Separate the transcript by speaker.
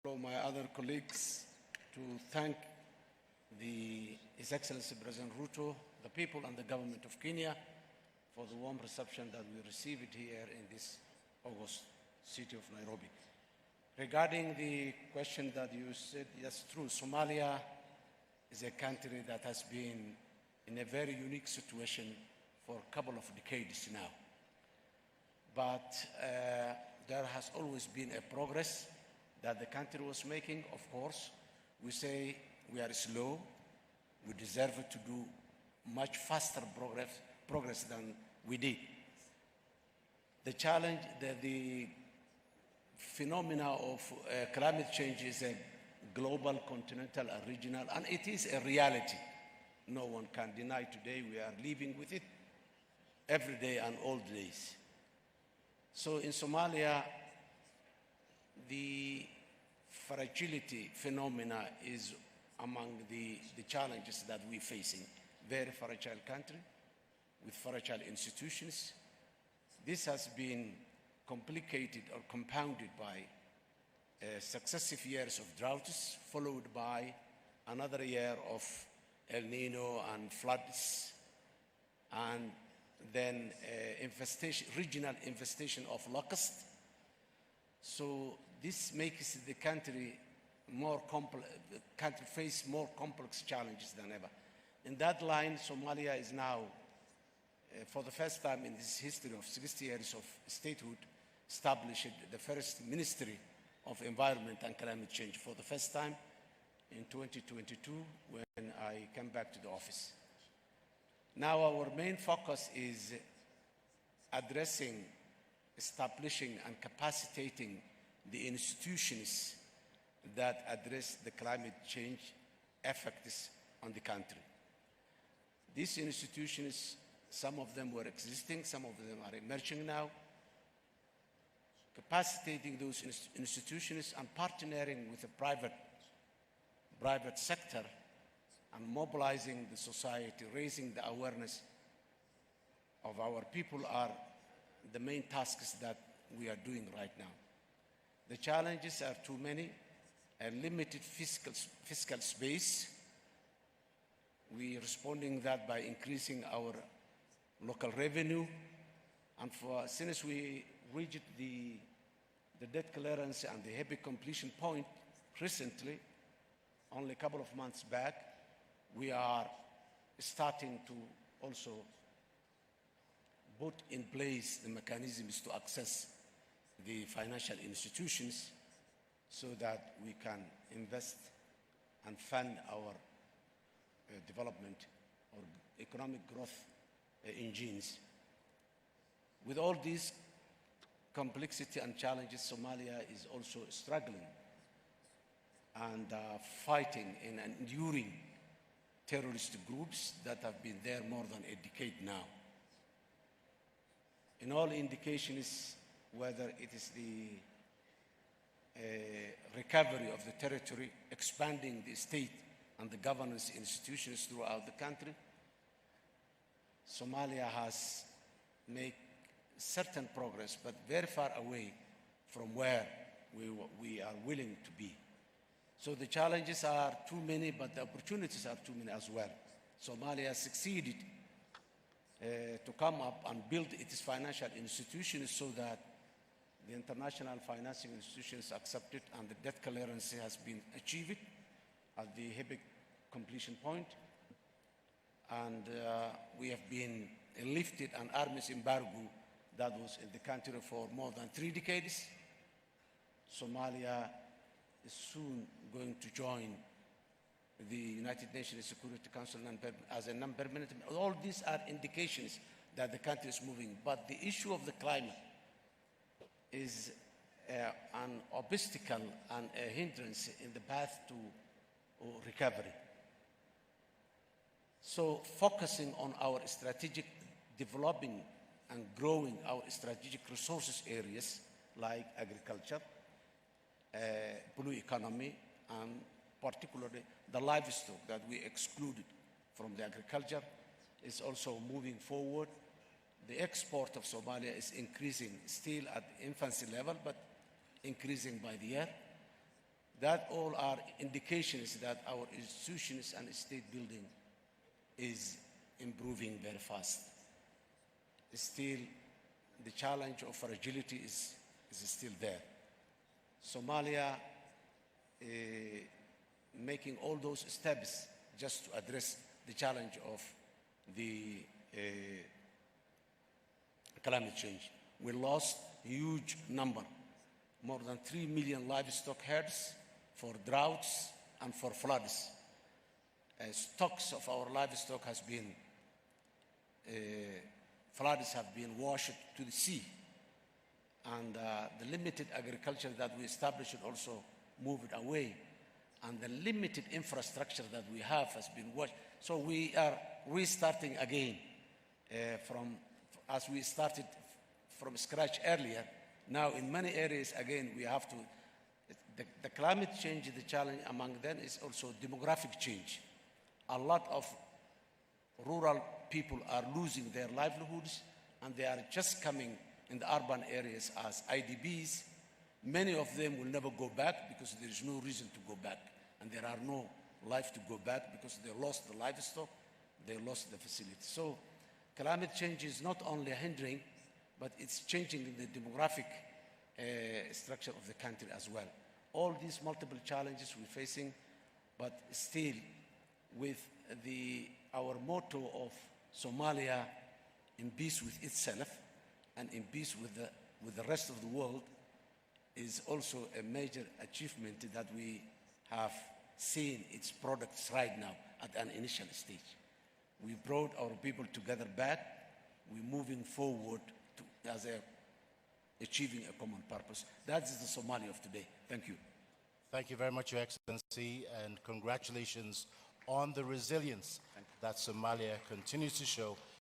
Speaker 1: Hello, my other colleagues, to thank His Excellency President Ruto, the people and the government of Kenya for the warm reception that we received here in this August city of Nairobi. Regarding the question that you said, yes, true, Somalia is a country that has been in a very unique situation for a couple of decades now. But there has always been a progress that the country was making. Of course, we say we are slow. We deserve to do much faster progress than we did. The challenge, the phenomena of climate change is a global, continental, and regional, and it is a reality. No one can deny today we are living with it every day and all days. So in Somalia, the fragility phenomena is among the challenges that we're facing. Very fragile country with fragile institutions. This has been complicated or compounded by successive years of droughts, followed by another year of El Nino and floods, and then regional infestation of locusts. So this makes the country face more complex challenges than ever. In that line, Somalia is now, for the first time in this history of 60 years of statehood, established the first Ministry of Environment and Climate Change for the first time in 2022 when I came back to the office. Now our main focus is addressing, establishing and capacitating the institutions that address the climate change effects on the country. These institutions, some of them were existing, some of them are emerging now. Capacitating those institutions and partnering with the private sector and mobilizing the society, raising the awareness of our people are the main tasks that we are doing right now. The challenges are too many, a limited fiscal space. We are responding that by increasing our local revenue. And since we reached the debt clearance and the heavy completion point recently, only a couple of months back, we are starting to also put in place the mechanisms to access the financial institutions so that we can invest and fund our development or economic growth engines. With all these complexity and challenges, Somalia is also struggling and fighting and enduring terrorist groups that have been there more than a decade now. In all indications, whether it is the recovery of the territory, expanding the state and the governance institutions throughout the country, Somalia has made certain progress, but very far away from where we are willing to be. So the challenges are too many, but the opportunities are too many as well. Somalia succeeded to come up and build its financial institutions so that the international financing institutions accept it and the debt clearance has been achieved at the heavy completion point. And we have been lifted an arms embargo that was in the country for more than 3 decades. Somalia is soon going to join the United Nations Security Council as a non-permanent. All these are indications that the country is moving. But the issue of the climate is an obstacle and a hindrance in the path to recovery. So focusing on our strategic developing and growing our strategic resources areas like agriculture, blue economy, and particularly the livestock that we excluded from the agriculture is also moving forward. The export of Somalia is increasing, still at infancy level, but increasing by the year. That all are indications that our institutions and state building is improving very fast. Still, the challenge of fragility is still there. Somalia making all those steps just to address the challenge of the climate change. We lost a huge number, more than 3 million livestock herds for droughts and for floods. Stocks of our livestock has been, floods have been washed to the sea. And the limited agriculture that we established also moved away. And the limited infrastructure that we have has been washed. So we are restarting again as we started from scratch earlier. Now in many areas, again, we have to, the climate change, the challenge among them is also demographic change. A lot of rural people are losing their livelihoods, and they are just coming in the urban areas as IDPs. Many of them will never go back because there is no reason to go back. And there are no life to go back because they lost the livestock, they lost the facility. So climate change is not only hindering, but it's changing the demographic structure of the country as well. All these multiple challenges we're facing, but still with our motto of Somalia in peace with itself and in peace with the rest of the world is also a major achievement that we have seen its products right now at an initial stage. We brought our people together back. We're moving forward as achieving a common purpose. That is the Somalia of today. Thank you.
Speaker 2: Thank you very much, Your Excellency, and congratulations on the resilience that Somalia continues to show